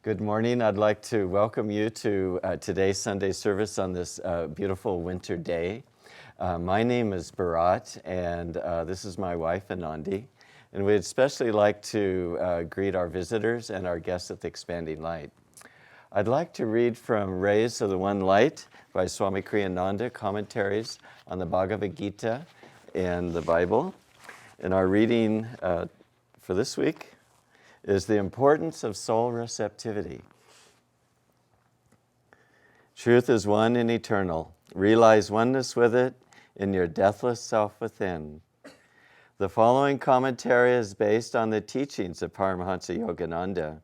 Good morning. I'd like to welcome you to today's Sunday service on this beautiful winter day. My name is Bharat, and this is my wife, Anandi. And we'd especially like to greet our visitors and our guests at the Expanding Light. I'd like to read from Rays of the One Light by Swami Kriyananda, commentaries on the Bhagavad Gita and the Bible. And our reading for this week is the importance of soul receptivity. Truth is one and eternal. Realize oneness with it in your deathless self within. The following commentary is based on the teachings of Paramahansa Yogananda.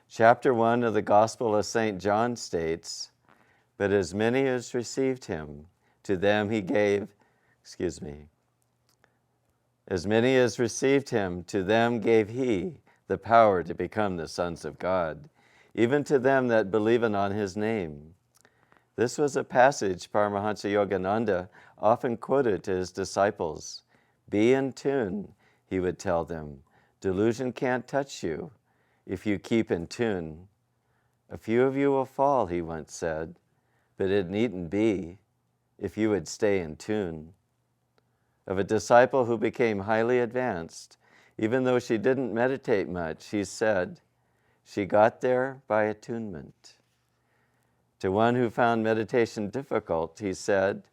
Chapter 1 of the Gospel of St. John states, "But as many as received him, to them he gave," "As many as received him, to them gave he the power to become the sons of God, even to them that believe on his name." This was a passage Paramahansa Yogananda often quoted to his disciples. Be in tune, he would tell them. Delusion can't touch you if you keep in tune. A few of you will fall, he once said, but it needn't be if you would stay in tune. Of a disciple who became highly advanced, even though she didn't meditate much, he said, she got there by attunement. To one who found meditation difficult, he said,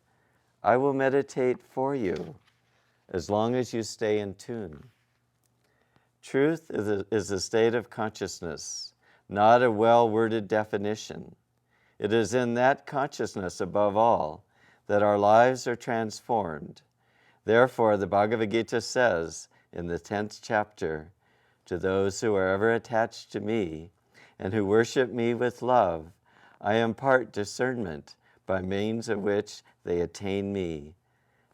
I will meditate for you as long as you stay in tune. Truth is a state of consciousness, not a well-worded definition. It is in that consciousness, above all, that our lives are transformed. Therefore, the Bhagavad Gita says, in the 10th chapter, to those who are ever attached to me and who worship me with love, I impart discernment by means of which they attain me.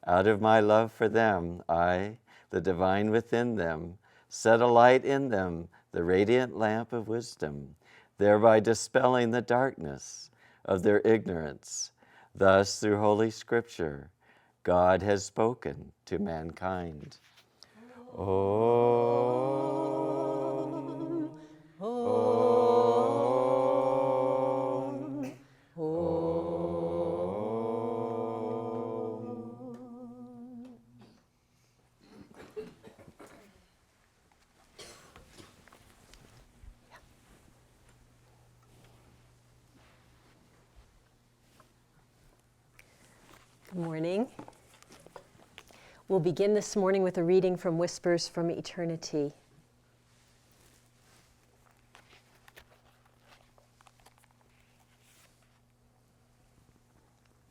Out of my love for them, I, the divine within them, set a light in them, the radiant lamp of wisdom, thereby dispelling the darkness of their ignorance. Thus, through Holy Scripture, God has spoken to mankind. Om, Om, Om. Good morning. We'll begin this morning with a reading from Whispers from Eternity.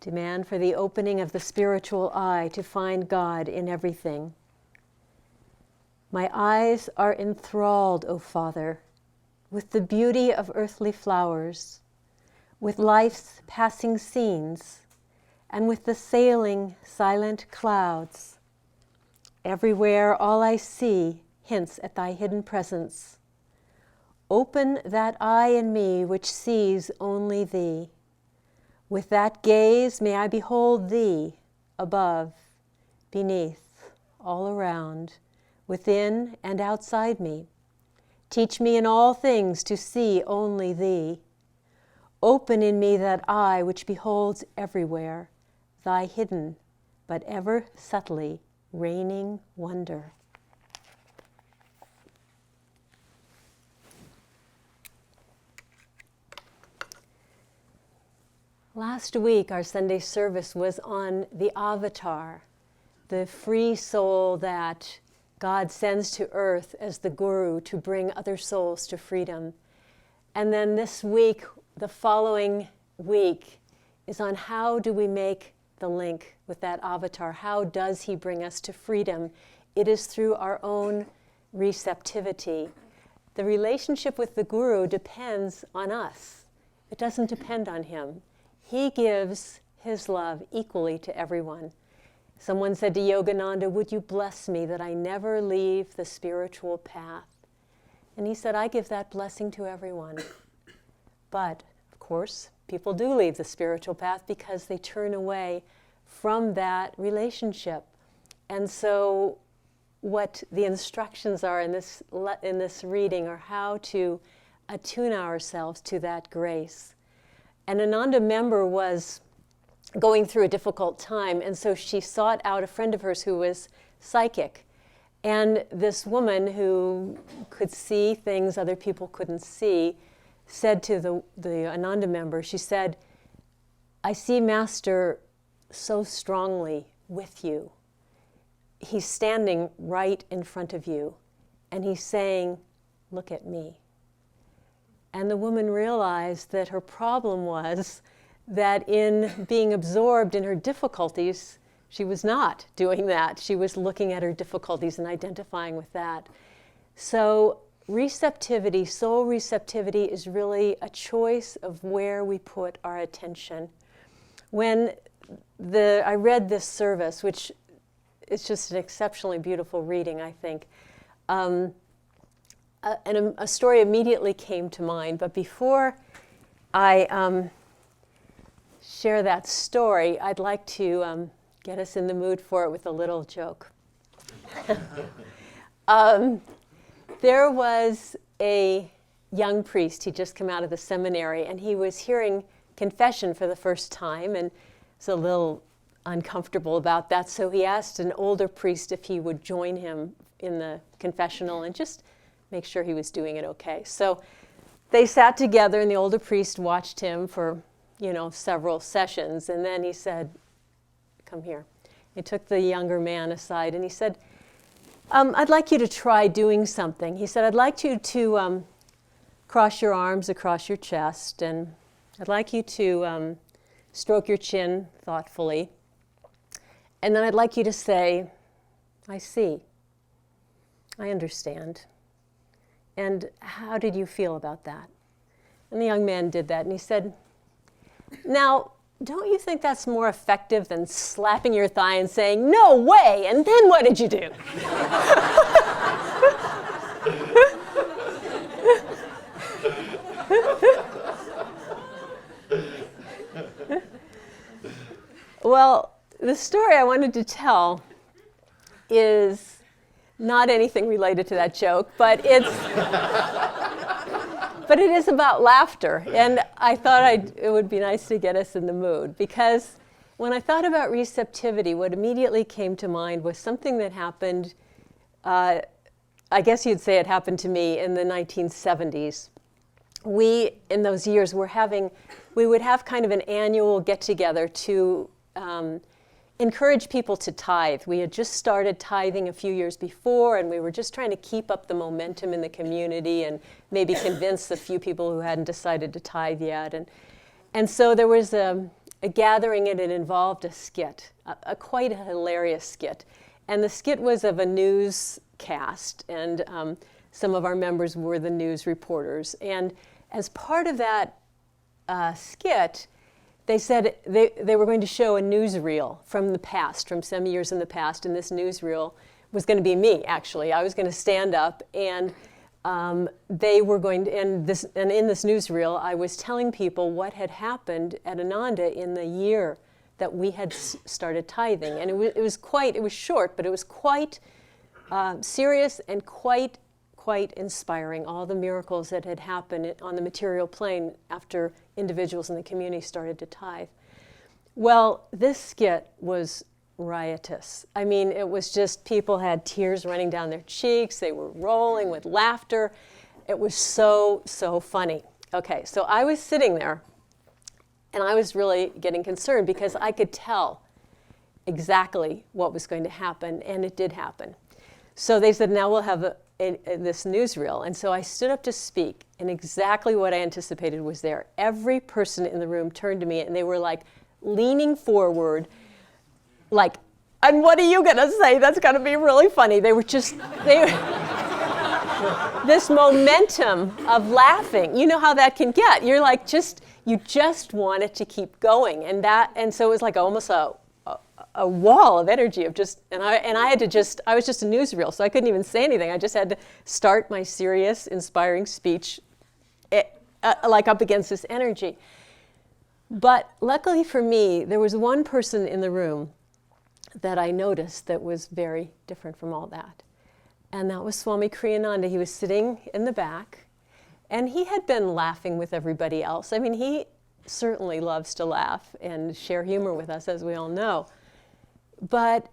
Demand for the opening of the spiritual eye to find God in everything. My eyes are enthralled, O Father, with the beauty of earthly flowers, with life's passing scenes, and with the sailing, silent clouds. Everywhere all I see hints at thy hidden presence. Open that eye in me which sees only thee. With that gaze may I behold thee above, beneath, all around, within and outside me. Teach me in all things to see only thee. Open in me that eye which beholds everywhere thy hidden, but ever subtly reigning wonder. Last week, our Sunday service was on the avatar, the free soul that God sends to earth as the guru to bring other souls to freedom. And then this week, the following week, is on how do we make the link with that avatar? How does he bring us to freedom? It is through our own receptivity. The relationship with the guru depends on us. It doesn't depend on him. He gives his love equally to everyone. Someone said to Yogananda, would you bless me that I never leave the spiritual path? And he said, I give that blessing to everyone. But, of course, people do leave the spiritual path because they turn away from that relationship. And so what the instructions are in this reading are how to attune ourselves to that grace. An Ananda member was going through a difficult time, and so she sought out a friend of hers who was psychic. And this woman who could see things other people couldn't see said to the Ananda member, she said, "I see Master so strongly with you. He's standing right in front of you, and he's saying, 'Look at me.'" And the woman realized that her problem was that in being absorbed in her difficulties, she was not doing that. She was looking at her difficulties and identifying with that. So receptivity, soul receptivity, is really a choice of where we put our attention. When I read this service, which is just an exceptionally beautiful reading, I think, and a story immediately came to mind. But before I share that story, I'd like to get us in the mood for it with a little joke. There was a young priest. He'd just come out of the seminary, and he was hearing confession for the first time, and was a little uncomfortable about that. So he asked an older priest if he would join him in the confessional and just make sure he was doing it okay. So they sat together, and the older priest watched him for, several sessions, and then he said, "Come here." He took the younger man aside, and he said, "I'd like you to try doing something." He said, "I'd like you to cross your arms across your chest, and I'd like you to stroke your chin thoughtfully. And then I'd like you to say, 'I see. I understand. And how did you feel about that?'" And the young man did that, and he said, "Now, don't you think that's more effective than slapping your thigh and saying, 'No way, and then what did you do?'" Well, the story I wanted to tell is not anything related to that joke, but it is about laughter. And I thought it would be nice to get us in the mood, because when I thought about receptivity, what immediately came to mind was something that happened, I guess you'd say it happened to me in the 1970s. We, in those years, we would have kind of an annual get-together to encourage people to tithe. We had just started tithing a few years before, and we were just trying to keep up the momentum in the community and maybe convince the few people who hadn't decided to tithe yet. And so there was a gathering, and it involved a skit, quite a hilarious skit. And the skit was of a newscast, and some of our members were the news reporters. And as part of that skit, they said they were going to show a newsreel from the past, from some years in the past, and this newsreel was going to be me, actually. I was going to stand up, and they were going to, and in this newsreel, I was telling people what had happened at Ananda in the year that we had started tithing. And it was short, but it was quite serious and quite inspiring, all the miracles that had happened on the material plane after individuals in the community started to tithe. Well, this skit was riotous. I mean, it was just, people had tears running down their cheeks. They were rolling with laughter. It was so funny. Okay, so I was sitting there, and I was really getting concerned because I could tell exactly what was going to happen, and it did happen. So they said, "Now we'll have this newsreel." And so I stood up to speak, and exactly what I anticipated was there. Every person in the room turned to me, and they were like leaning forward, like, "And what are you going to say? That's going to be really funny." They were this momentum of laughing. You know how that can get. You're like, you just want it to keep going. And so it was like almost a wall of energy of just, and I was just a newsreel, so I couldn't even say anything. I just had to start my serious, inspiring speech like up against this energy. But luckily for me, there was one person in the room that I noticed that was very different from all that. And that was Swami Kriyananda. He was sitting in the back, And he had been laughing with everybody else. I mean, he certainly loves to laugh and share humor with us, as we all know. But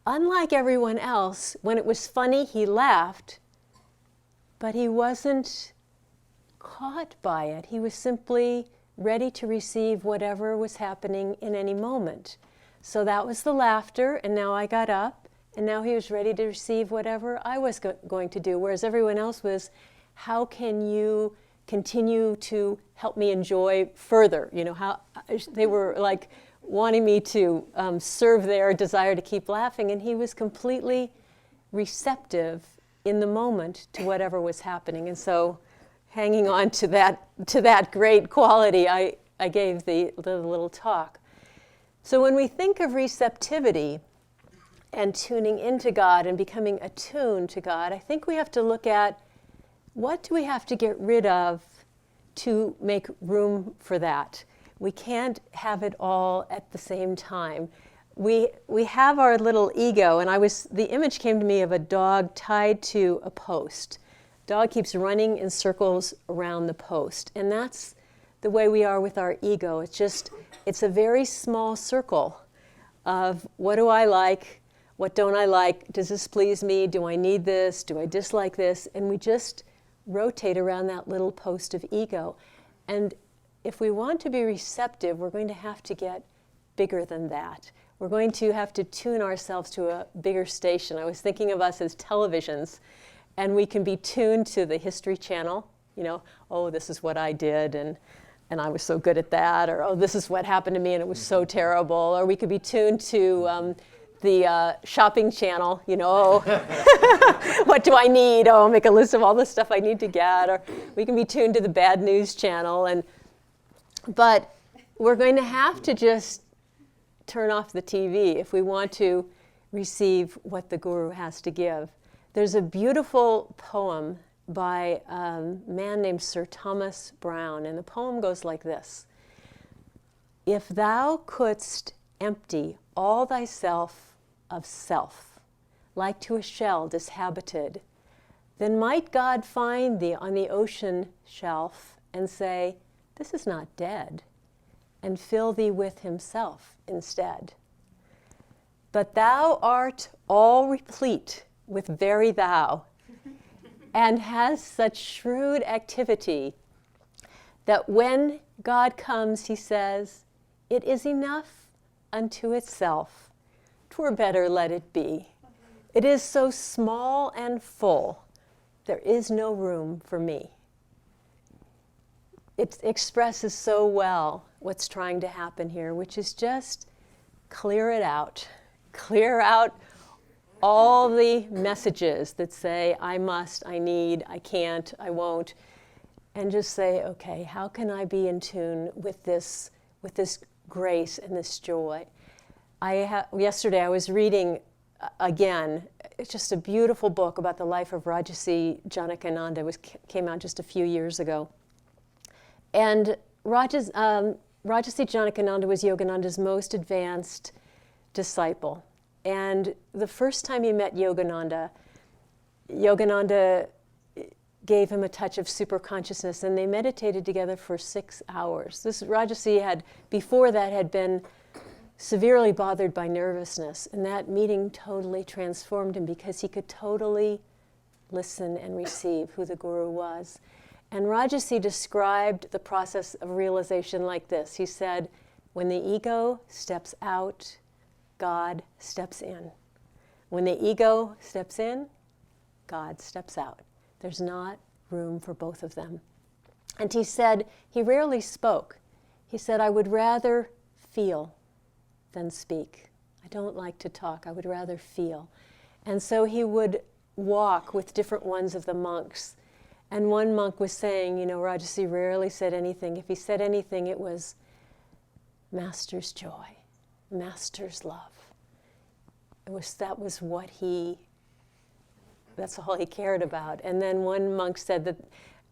unlike everyone else, when it was funny, he laughed, but he wasn't caught by it. He was simply ready to receive whatever was happening in any moment. So that was the laughter, and now I got up, and now he was ready to receive whatever I was going to do, whereas everyone else was, how can you continue to help me enjoy further? You know, how they were like wanting me to serve their desire to keep laughing, and he was completely receptive in the moment to whatever was happening. And so hanging on to that great quality, I gave the little talk. So when we think of receptivity and tuning into God and becoming attuned to God, I think we have to look at, what do we have to get rid of to make room for that? We can't have it all at the same time. We have our little ego, and the image came to me of a dog tied to a post. Dog keeps running in circles around the post, and that's the way we are with our ego. It's a very small circle of, what do I like? What don't I like? Does this please me? Do I need this? Do I dislike this? And we just rotate around that little post of ego. And if we want to be receptive, we're going to have to get bigger than that. We're going to have to tune ourselves to a bigger station. I was thinking of us as televisions, and we can be tuned to the History Channel, you know, oh, this is what I did, and I was so good at that, or oh, this is what happened to me, and it was so terrible. Or we could be tuned to the shopping channel, you know, oh, what do I need? Oh, I'll make a list of all the stuff I need to get. Or we can be tuned to the bad news channel. But we're going to have to just turn off the TV if we want to receive what the Guru has to give. There's a beautiful poem by a man named Sir Thomas Browne, and the poem goes like this. If thou couldst empty all thyself of self, like to a shell dishabited, then might God find thee on the ocean shelf and say, this is not dead, and fill thee with himself instead. But thou art all replete with very thou, and has such shrewd activity that when God comes, he says, it is enough unto itself, 'twere better let it be. It is so small and full, there is no room for me. It expresses so well what's trying to happen here, which is just clear it out. Clear out all the messages that say, I must, I need, I can't, I won't, and just say, okay, how can I be in tune with this grace and this joy? Yesterday I was reading again, it's just a beautiful book about the life of Rajarsi Janakananda. It came out just a few years ago. And Rajarsi Janakananda was Yogananda's most advanced disciple. And the first time he met Yogananda gave him a touch of superconsciousness, and they meditated together for 6 hours. This Rajarsi before that had been severely bothered by nervousness, and that meeting totally transformed him because he could totally listen and receive who the Guru was. And Rajarsi described the process of realization like this. He said, when the ego steps out, God steps in. When the ego steps in, God steps out. There's not room for both of them. And he said, he rarely spoke. He said, I would rather feel than speak. I don't like to talk. I would rather feel. And so he would walk with different ones of the monks. And one monk was saying, you know, Rajarsi rarely said anything. If he said anything, it was Master's joy, Master's love. That's all he cared about. And then one monk said that,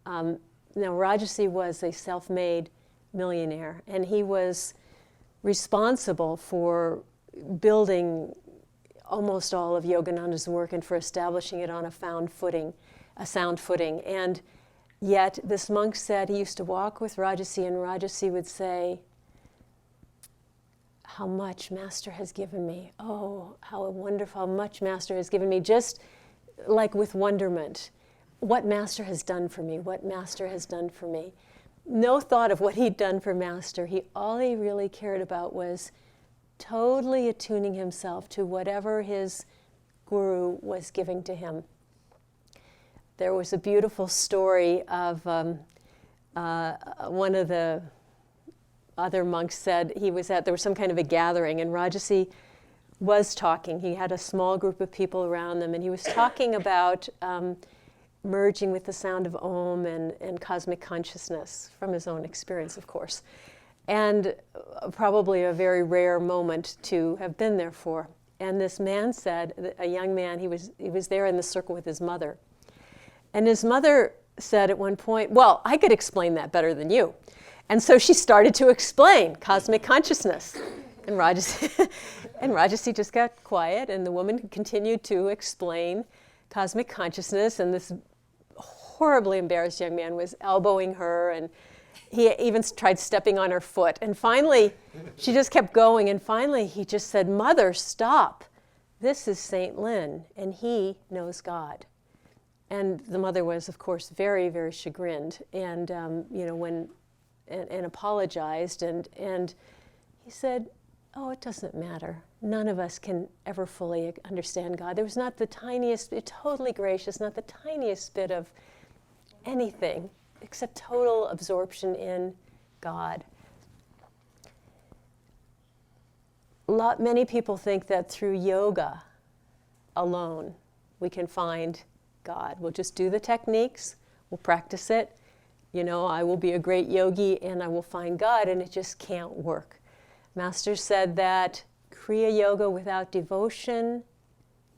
now Rajarsi was a self-made millionaire, and he was responsible for building almost all of Yogananda's work and for establishing it on a sound footing. And Yet this monk said he used to walk with Rajasi, and Rajasi would say, how much Master has given me. Oh, how wonderful, how much Master has given me. Just like with wonderment. What Master has done for me, what Master has done for me. No thought of what he'd done for Master. All he really cared about was totally attuning himself to whatever his guru was giving to him. There was a beautiful story of one of the other monks said there was some kind of a gathering, and Rajasi was talking. He had a small group of people around them, and he was talking about merging with the sound of Om and cosmic consciousness from his own experience, of course. And probably a very rare moment to have been there for. And this man said, a young man, he was there in the circle with his mother. And his mother said at one point, well, I could explain that better than you. And so she started to explain cosmic consciousness. And Rajasi just got quiet, and the woman continued to explain cosmic consciousness, and this horribly embarrassed young man was elbowing her, and he even tried stepping on her foot. And finally, she just kept going, and finally he just said, Mother, stop. This is Saint Lin, and he knows God. And the mother was, of course, very, very chagrined, and and apologized, and he said, oh, it doesn't matter. None of us can ever fully understand God. There was not the tiniest, totally gracious, not the tiniest bit of anything except total absorption in God. Many people think that through yoga alone we can find God. We'll just do the techniques, we'll practice it. I will be a great yogi and I will find God, and it just can't work. Master said that Kriya Yoga without devotion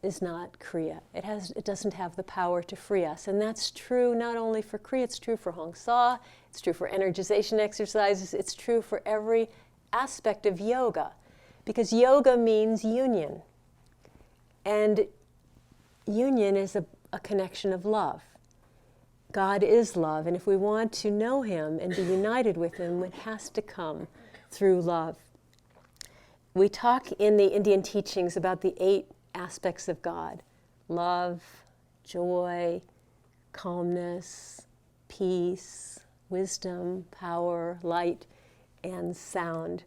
is not Kriya. It doesn't have the power to free us. And that's true not only for Kriya, it's true for Hong Sa, it's true for energization exercises, it's true for every aspect of yoga. Because yoga means union. And union is a connection of love. God is love, and if we want to know Him and be united with Him, it has to come through love. We talk in the Indian teachings about the 8 aspects of God: love, joy, calmness, peace, wisdom, power, light, and sound.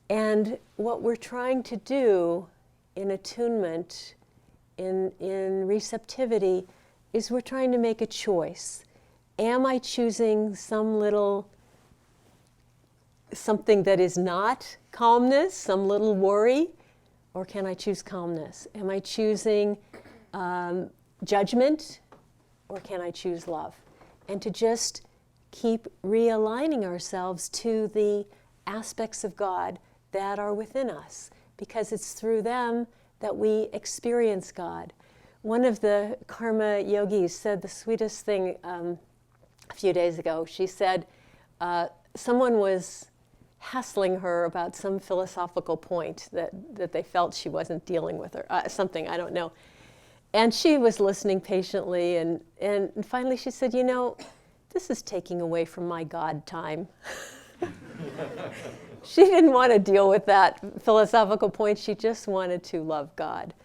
And what we're trying to do in attunement, in receptivity, is we're trying to make a choice. Am I choosing something that is not calmness, some little worry, or can I choose calmness? Am I choosing judgment, or can I choose love? And to just keep realigning ourselves to the aspects of God that are within us, because it's through them that we experience God. One of the karma yogis said the sweetest thing a few days ago. She said someone was hassling her about some philosophical point that they felt she wasn't dealing with, or something, I don't know. And she was listening patiently, and finally she said, this is taking away from my God time. She didn't want to deal with that philosophical point. She just wanted to love God.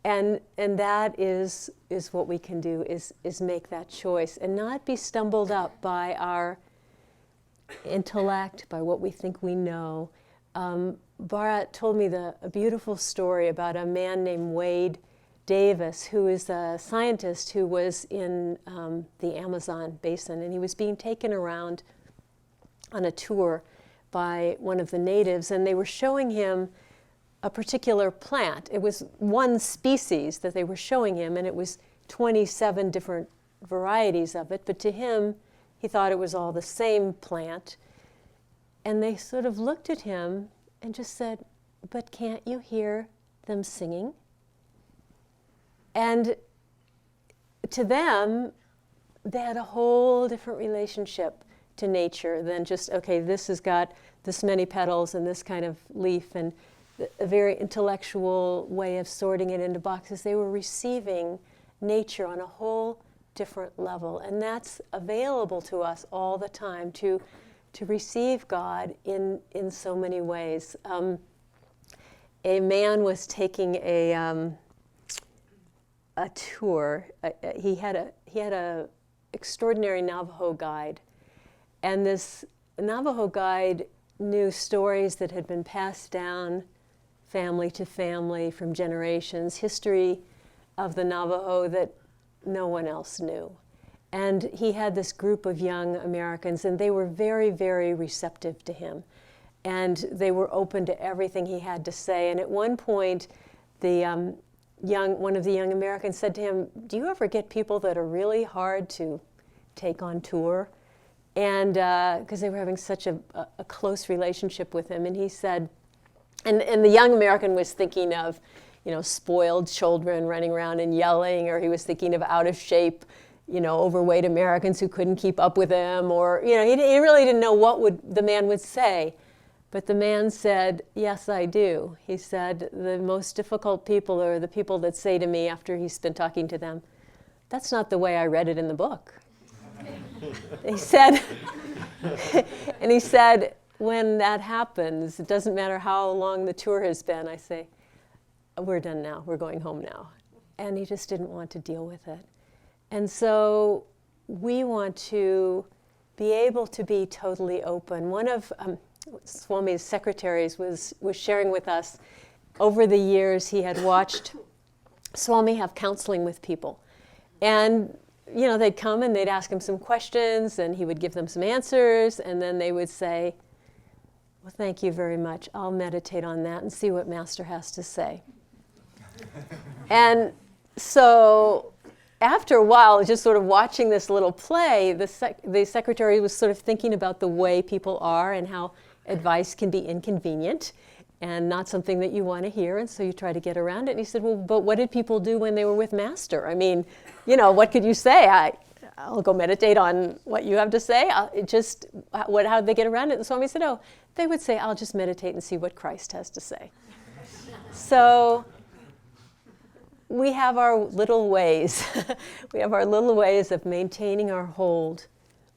And that is what we can do, is make that choice and not be stumbled up by our intellect, by what we think we know. Bharat told me a beautiful story about a man named Wade Davis, who is a scientist who was in the Amazon basin, and he was being taken around on a tour by one of the natives, and they were showing him a particular plant. It was one species that they were showing him, and it was 27 different varieties of it, but to him, he thought it was all the same plant. And they sort of looked at him and just said, but can't you hear them singing? And to them, they had a whole different relationship to nature than just, okay, this has got this many petals and this kind of leaf, and a very intellectual way of sorting it into boxes. They were receiving nature on a whole different level. And that's available to us all the time, to receive God in so many ways. A man was taking a tour. He had a extraordinary Navajo guide, and this Navajo guide knew stories that had been passed down family to family from generations, history of the Navajo that no one else knew. And he had this group of young Americans, and they were very, very receptive to him. And they were open to everything he had to say. And at one point, one of the young Americans said to him, "Do you ever get people that are really hard to take on tour?" And because they were having such a close relationship with him. And he said, and the young American was thinking of, spoiled children running around and yelling, or he was thinking of out of shape, overweight Americans who couldn't keep up with him, or, he really didn't know what the man would say. But the man said, "Yes, I do." He said, "The most difficult people are the people that say to me after he's been talking to them, 'That's not the way I read it in the book.'" He said, and he said, "When that happens, it doesn't matter how long the tour has been, I say, 'We're done now, we're going home now.'" And he just didn't want to deal with it. And so we want to be able to be totally open. One of Swami's secretaries was sharing with us, over the years he had watched Swami have counseling with people. And they'd come and they'd ask him some questions, and he would give them some answers, and then they would say, "Well, thank you very much. I'll meditate on that and see what Master has to say." And so after a while, just sort of watching this little play, the secretary was sort of thinking about the way people are and how advice can be inconvenient and not something that you want to hear, and so you try to get around it. And he said, "Well, but what did people do when they were with Master? I mean, what could you say? I'll go meditate on what you have to say. How did they get around it?" And Swami said, "Oh, they would say, 'I'll just meditate and see what Christ has to say.'" So we have our little ways. We have our little ways of maintaining our hold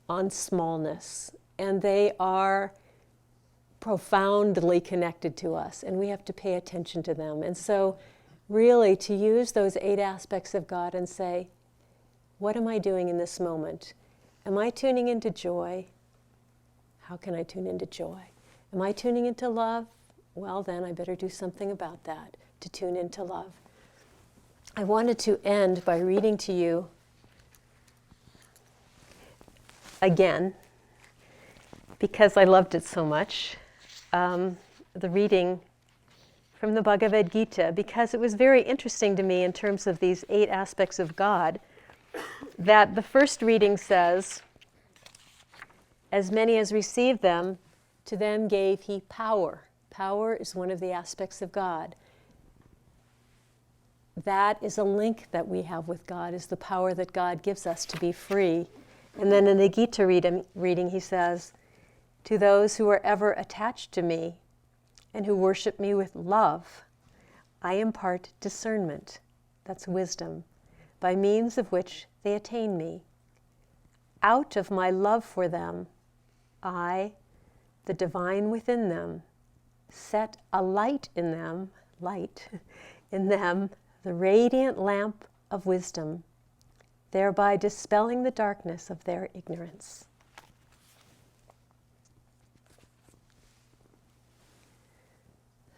on smallness, and they are profoundly connected to us, and we have to pay attention to them. And so really to use those 8 aspects of God and say, what am I doing in this moment? Am I tuning into joy? How can I tune into joy? Am I tuning into love? Well, then I better do something about that to tune into love. I wanted to end by reading to you again, because I loved it so much, the reading from the Bhagavad Gita, because it was very interesting to me in terms of these 8 aspects of God, that the first reading says, "As many as received them, to them gave he power." Power is one of the aspects of God. That is a link that we have with God, is the power that God gives us to be free. And then in the Gita reading, he says, "To those who are ever attached to me and who worship me with love, I impart discernment," that's wisdom, "by means of which they attain me. Out of my love for them, I, the divine within them, set a light in them, the radiant lamp of wisdom, thereby dispelling the darkness of their ignorance."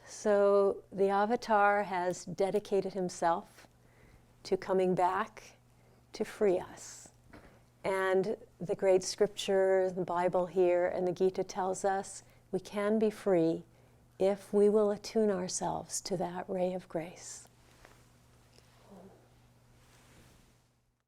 So the Avatar has dedicated himself to coming back to free us. And the great scripture, the Bible here, and the Gita tells us we can be free if we will attune ourselves to that ray of grace.